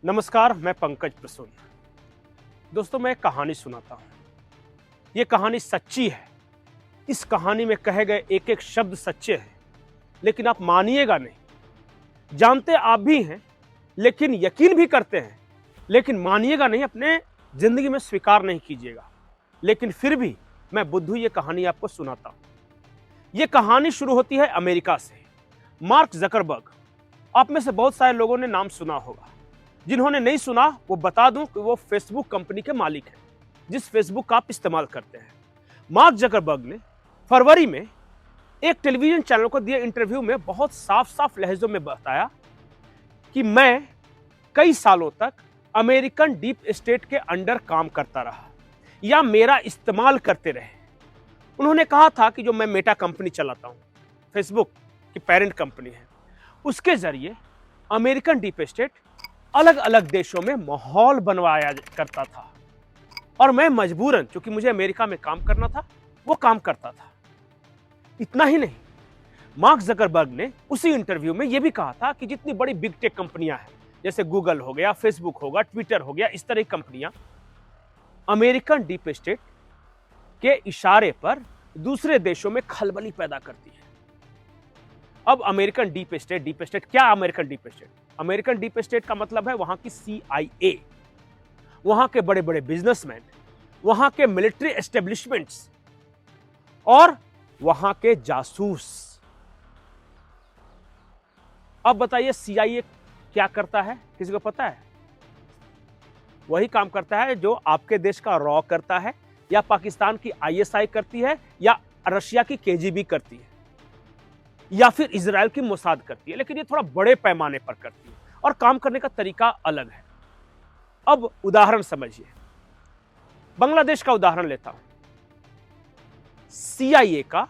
नमस्कार, मैं पंकज प्रसून। दोस्तों, मैं एक कहानी सुनाता हूँ। ये कहानी सच्ची है। इस कहानी में कहे गए एक एक शब्द सच्चे हैं, लेकिन आप मानिएगा नहीं। जानते आप भी हैं, लेकिन यकीन भी करते हैं, लेकिन मानिएगा नहीं, अपने जिंदगी में स्वीकार नहीं कीजिएगा। लेकिन फिर भी मैं बुद्धू ये कहानी आपको सुनाता हूँ। ये कहानी शुरू होती है अमेरिका से। मार्क जकरबर्ग, आप में से बहुत सारे लोगों ने नाम सुना होगा। जिन्होंने नहीं सुना वो बता दूं कि वो फेसबुक कंपनी के मालिक हैं, जिस फेसबुक का आप इस्तेमाल करते हैं। मार्क जकरबर्ग ने फरवरी में एक टेलीविजन चैनल को दिए इंटरव्यू में बहुत साफ साफ लहजों में बताया कि मैं कई सालों तक अमेरिकन डीप स्टेट के अंडर काम करता रहा या मेरा इस्तेमाल करते रहे। उन्होंने कहा था कि जो मैं मेटा कंपनी चलाता हूं, फेसबुक की पेरेंट कंपनी है, उसके जरिए अमेरिकन डीप स्टेट अलग अलग देशों में माहौल बनवाया करता था और मैं मजबूरन, क्योंकि मुझे अमेरिका में काम करना था, वो काम करता था। इतना ही नहीं, मार्क जकरबर्ग ने उसी इंटरव्यू में यह भी कहा था कि जितनी बड़ी बिग टेक कंपनियां हैं, जैसे गूगल हो गया, फेसबुक होगा, ट्विटर हो गया, इस तरह की कंपनियां अमेरिकन डीप स्टेट के इशारे पर दूसरे देशों में खलबली पैदा करती है। अब अमेरिकन डीप स्टेट क्या? American deep state, American deep state का मतलब है वहां की CIA, वहां के बड़े बड़े बिजनेसमैन, वहां के मिलिट्री एस्टेब्लिशमेंट्स और वहां के जासूस। अब बताइए CIA क्या करता है? किसी को पता है? वही काम करता है जो आपके देश का रॉ करता है, या पाकिस्तान की ISI करती है, या रशिया की KGB करती है, या फिर इजराइल की मोसाद करती है। लेकिन ये थोड़ा बड़े पैमाने पर करती है और काम करने का तरीका अलग है। अब उदाहरण समझिए, बांग्लादेश का उदाहरण लेता हूं। CIA का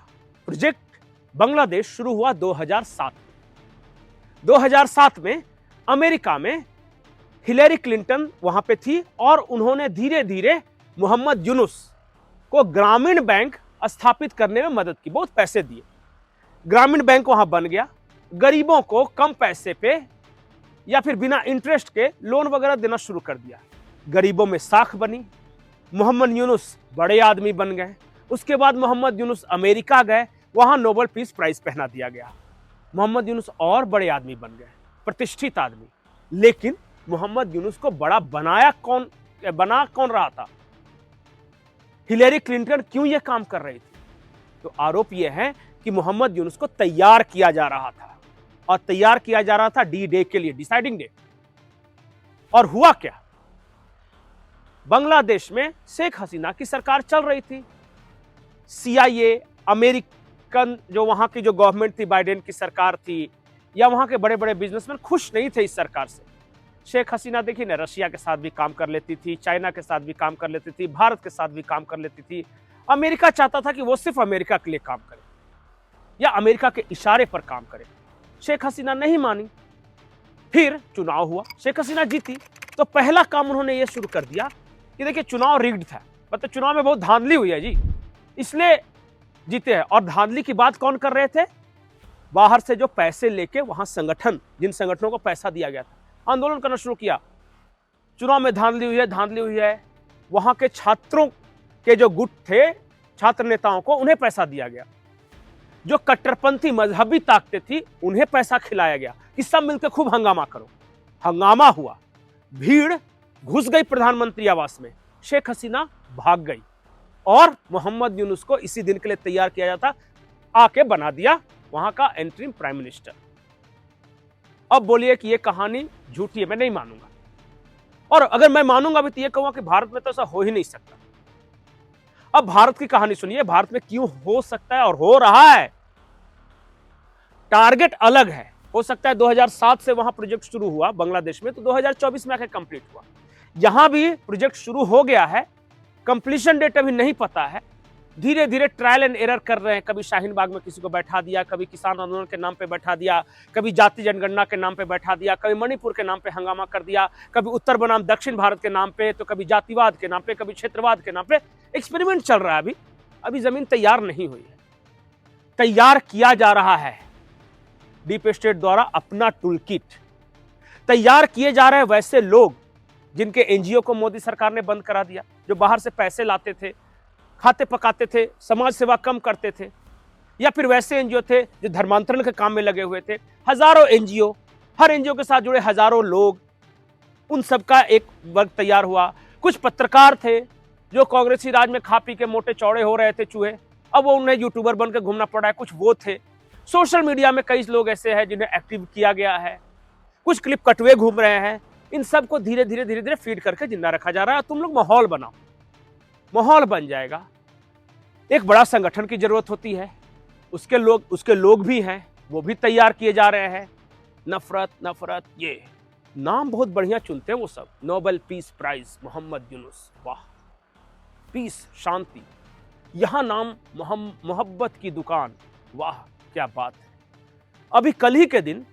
प्रोजेक्ट बांग्लादेश शुरू हुआ 2007 में। 2007 में अमेरिका में हिलेरी क्लिंटन वहां पे थी और उन्होंने धीरे धीरे मोहम्मद यूनुस को ग्रामीण बैंक स्थापित करने में मदद की, बहुत पैसे दिए। ग्रामीण बैंक वहां बन गया, गरीबों को कम पैसे पे या फिर बिना इंटरेस्ट के लोन वगैरह देना शुरू कर दिया। गरीबों में साख बनी, मोहम्मद यूनुस बड़े आदमी बन गए। उसके बाद मोहम्मद यूनुस अमेरिका गए, वहां नोबेल पीस प्राइज पहना दिया गया। मोहम्मद यूनुस और बड़े आदमी बन गए, प्रतिष्ठित आदमी। लेकिन मोहम्मद यूनुस को बड़ा बना कौन रहा था? हिलेरी क्लिंटन क्यों यह काम कर रही थी? तो आरोप यह है कि मोहम्मद यूनुस को तैयार किया जा रहा था, और तैयार किया जा रहा था D-Day के लिए, डिसाइडिंग डे। और हुआ क्या? बांग्लादेश में शेख हसीना की सरकार चल रही थी। CIA, अमेरिकन जो वहां की जो गवर्नमेंट थी, बाइडेन की सरकार थी, या वहां के बड़े बड़े बिजनेसमैन खुश नहीं थे इस सरकार से। शेख हसीना देखिए ना, रशिया के साथ भी काम कर लेती थी, चाइना के साथ भी काम कर लेती थी, भारत के साथ भी काम कर लेती थी। अमेरिका चाहता था कि वो सिर्फ अमेरिका के लिए काम करे या अमेरिका के इशारे पर काम करे। शेख हसीना नहीं मानी। फिर चुनाव हुआ, शेख हसीना जीती, तो पहला काम उन्होंने यह शुरू कर दिया कि देखिए चुनाव रिग्ड था, मतलब चुनाव में बहुत धांधली हुई है जी, इसलिए जीते हैं। और धांधली की बात कौन कर रहे थे? बाहर से जो पैसे लेके वहां संगठन, जिन संगठनों को पैसा दिया गया था, आंदोलन करना शुरू किया। चुनाव में धांधली हुई है। वहां के छात्रों के जो गुट थे, छात्र नेताओं को, उन्हें पैसा दिया गया। जो कट्टरपंथी मजहबी ताकतें थी, उन्हें पैसा खिलाया गया कि सब मिलकर खूब हंगामा करो। हंगामा हुआ, भीड़ घुस गई प्रधानमंत्री आवास में, शेख हसीना भाग गई और मोहम्मद यूनुस को इसी दिन के लिए तैयार किया जाता, आके बना दिया वहां का इंटरिम प्राइम मिनिस्टर। अब बोलिए कि यह कहानी झूठी है, मैं नहीं मानूंगा। और अगर मैं मानूंगा भी तो यह कहूंगा कि भारत में तो ऐसा हो ही नहीं सकता। अब भारत की कहानी सुनिए, भारत में क्यों हो सकता है और हो रहा है। टारगेट अलग है। हो सकता है 2007 से वहां प्रोजेक्ट शुरू हुआ बांग्लादेश में, तो 2024 में आकर कंप्लीट हुआ। यहां भी प्रोजेक्ट शुरू हो गया है, कंप्लीशन डेट अभी नहीं पता है। धीरे धीरे ट्रायल एंड एरर कर रहे हैं। कभी शाहीन बाग में किसी को बैठा दिया, कभी किसान आंदोलन के नाम पे बैठा दिया, कभी जाति जनगणना के नाम पे बैठा दिया, कभी मणिपुर के नाम पे हंगामा कर दिया, कभी उत्तर बनाम दक्षिण भारत के नाम पे, तो कभी जातिवाद के नाम पे, कभी क्षेत्रवाद के नाम पे। एक्सपेरिमेंट चल रहा है। अभी जमीन तैयार नहीं हुई है, तैयार किया जा रहा है डीप स्टेट द्वारा अपना टूल किट। तैयार किए जा रहे हैं वैसे लोग जिनके एनजीओ को मोदी सरकार ने बंद करा दिया, जो बाहर से पैसे लाते थे, खाते पकाते थे, समाज सेवा कम करते थे, या फिर वैसे एनजीओ थे जो धर्मांतरण के काम में लगे हुए थे। हजारों एनजीओ, हर एनजीओ के साथ जुड़े हजारों लोग, उन सबका एक वर्ग तैयार हुआ। कुछ पत्रकार थे जो कांग्रेसी राज में खा पी के मोटे चौड़े हो रहे थे चूहे, अब वो उन्हें यूट्यूबर बनकर घूमना पड़ा है, कुछ वो थे। सोशल मीडिया में कई लोग ऐसे हैं जिन्हें एक्टिव किया गया है, कुछ क्लिप कटवे घूम रहे हैं। इन सबको धीरे धीरे फीड करके जिंदा रखा जा रहा है। तुम लोग माहौल बनाओ, माहौल बन जाएगा। एक बड़ा संगठन की जरूरत होती है, उसके लोग भी हैं, वो भी तैयार किए जा रहे हैं। नफरत, ये नाम बहुत बढ़िया चुनते हैं वो सब। Nobel peace prize Muhammad Yunus, वाह, पीस, शांति। यहां नाम मोहब्बत की दुकान, वाह क्या बात है। अभी कल ही के दिन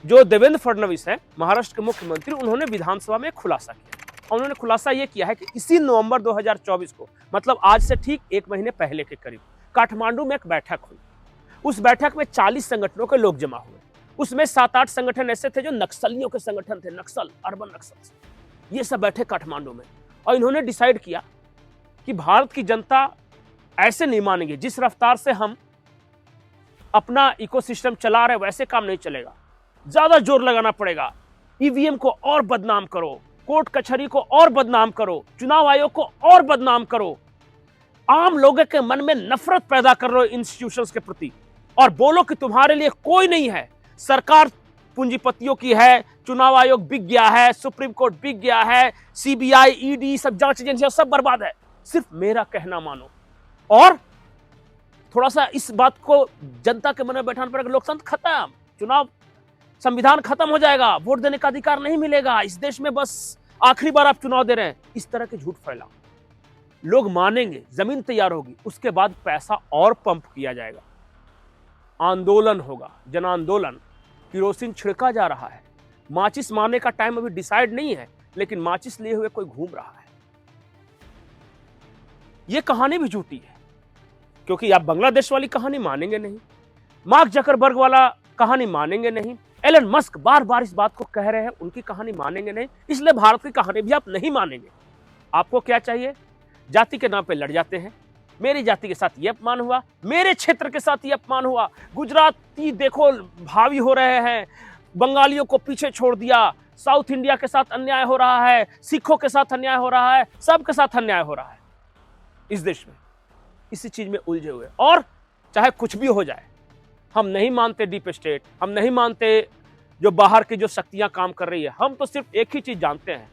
जो देवेंद्र फडणवीस है, महाराष्ट्र के मुख्यमंत्री, उन्होंने विधानसभा में खुलासा किया। उन्होंने खुलासा यह किया है कि इसी नवंबर 2024 को, मतलब आज से ठीक एक महीने पहले के करीब, काठमांडू में एक बैठक हुई। उस बैठक में 40 संगठनों के लोग जमा हुए। उसमें 7-8 संगठन ऐसे थे जो नक्सलियों के संगठन थे, नक्सल, अर्बन नक्सल, ये सब बैठे काठमांडू में। और इन्होंने डिसाइड किया कि भारत की जनता ऐसे नहीं मानेंगे, जिस रफ्तार से हम अपना इकोसिस्टम चला रहे वैसे काम नहीं चलेगा, ज्यादा जोर लगाना पड़ेगा। ईवीएम को और बदनाम करो, कोर्ट कचहरी को और बदनाम करो, चुनाव आयोग को और बदनाम करो, आम लोगों के मन में नफरत पैदा कर रहे हो इंस्टीट्यूशंस के प्रति, और बोलो कि तुम्हारे लिए कोई नहीं है, सरकार पूंजीपतियों की है, चुनाव आयोग बिक गया है, सुप्रीम कोर्ट बिक गया है, सीबीआई, ईडी, सब जांच एजेंसियां सब बर्बाद है, सिर्फ मेरा कहना मानो। और थोड़ा सा इस बात को जनता के मन में बैठाना पड़ेगा, लोकतंत्र खत्म, चुनाव, संविधान खत्म हो जाएगा, वोट देने का अधिकार नहीं मिलेगा, इस देश में बस आखिरी बार आप चुनाव दे रहे हैं, इस तरह के झूठ फैलाओ। लोग मानेंगे, जमीन तैयार होगी, उसके बाद पैसा और पंप किया जाएगा, आंदोलन होगा, जन आंदोलन। किरोसिन छिड़का जा रहा है, माचिस मारने का टाइम अभी डिसाइड नहीं है, लेकिन माचिस लिए हुए कोई घूम रहा है। यह कहानी भी झूठी है, क्योंकि आप बांग्लादेश वाली कहानी मानेंगे नहीं, मार्क जकरबर्ग वाला कहानी मानेंगे नहीं, एलन मस्क बार बार इस बात को कह रहे हैं, उनकी कहानी मानेंगे नहीं, इसलिए भारत की कहानी भी आप नहीं मानेंगे। आपको क्या चाहिए? जाति के नाम पे लड़ जाते हैं, मेरी जाति के साथ ये अपमान हुआ, मेरे क्षेत्र के साथ ये अपमान हुआ, गुजराती देखो भावी हो रहे हैं, बंगालियों को पीछे छोड़ दिया, साउथ इंडिया के साथ अन्याय हो रहा है, सिखों के साथ अन्याय हो रहा है, सबके साथ अन्याय हो रहा है इस देश में। इसी चीज में उलझे हुए, और चाहे कुछ भी हो जाए, हम नहीं मानते डीप स्टेट, हम नहीं मानते जो बाहर की जो शक्तियां काम कर रही है। हम तो सिर्फ एक ही चीज जानते हैं,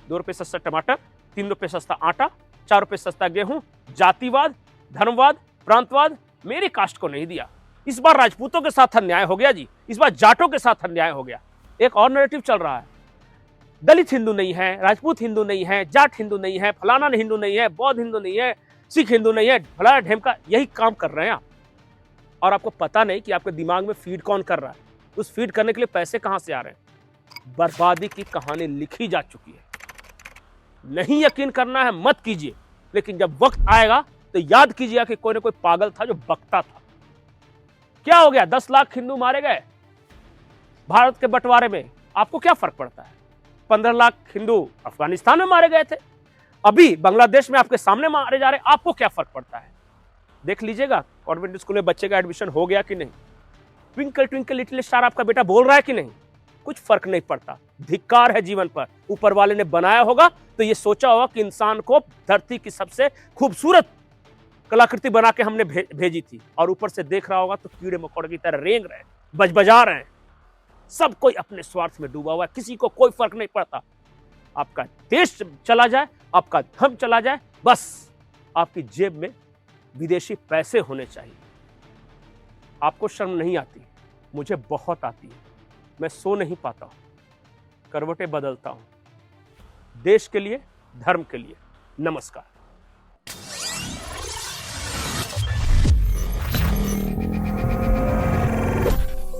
2 रुपए सस्ता टमाटर, 3 रुपए सस्ता आटा, 4 रुपए सस्ता गेहूं, जातिवाद, धर्मवाद, प्रांतवाद मेरी कास्ट को नहीं दिया। इस बार राजपूतों के साथ अन्याय हो गया जी, इस बार जाटों के साथ अन्याय हो गया। एक और नैरेटिव चल रहा है, दलित हिंदू नहीं है, राजपूत हिंदू नहीं है, जाट हिंदू नहीं है, फलाना हिंदू नहीं है, बौद्ध हिंदू नहीं है, सिख हिंदू नहीं है, फलाना ढेमका, यही काम कर रहे हैं आप। और आपको पता नहीं कि आपके दिमाग में फीड कौन कर रहा है, उस फीड करने के लिए पैसे कहां से आ रहे हैं। बर्बादी की कहानी लिखी जा चुकी है, नहीं यकीन करना है मत कीजिए, लेकिन जब वक्त आएगा तो याद कीजिएगा कि कोई ना कोई पागल था जो बकता था। क्या हो गया, 10 लाख हिंदू मारे गए भारत के बंटवारे में, आपको क्या फर्क पड़ता है? 15 लाख हिंदू अफगानिस्तान में मारे गए थे, अभी बांग्लादेश में आपके सामने मारे जा रहे, आपको क्या फर्क पड़ता है? देख लीजिएगा कॉन्वेंट स्कूल में बच्चे का एडमिशन हो गया कि नहीं, ट्विंकल ट्विंकल लिटिल स्टार आपका बेटा बोल रहा है कि नहीं, कुछ फर्क नहीं पड़ता। धिक्कार है जीवन पर, ऊपर वाले ने बनाया होगा तो ये सोचा होगा कि इंसान को धरती की सबसे खूबसूरत कलाकृति बना के हमने भेजी थी, और ऊपर से देख रहा होगा तो कीड़े मकोड़े की तरह रेंग रहे हैं, बजबजा रहे हैं, सब कोई अपने स्वार्थ में डूबा हुआ है, किसी को कोई फर्क नहीं पड़ता। आपका देश चला जाए, आपका धर्म चला जाए, बस आपकी जेब में विदेशी पैसे होने चाहिए। आपको शर्म नहीं आती, मुझे बहुत आती है। मैं सो नहीं पाता हूं, करवटें बदलता हूं, देश के लिए, धर्म के लिए। नमस्कार।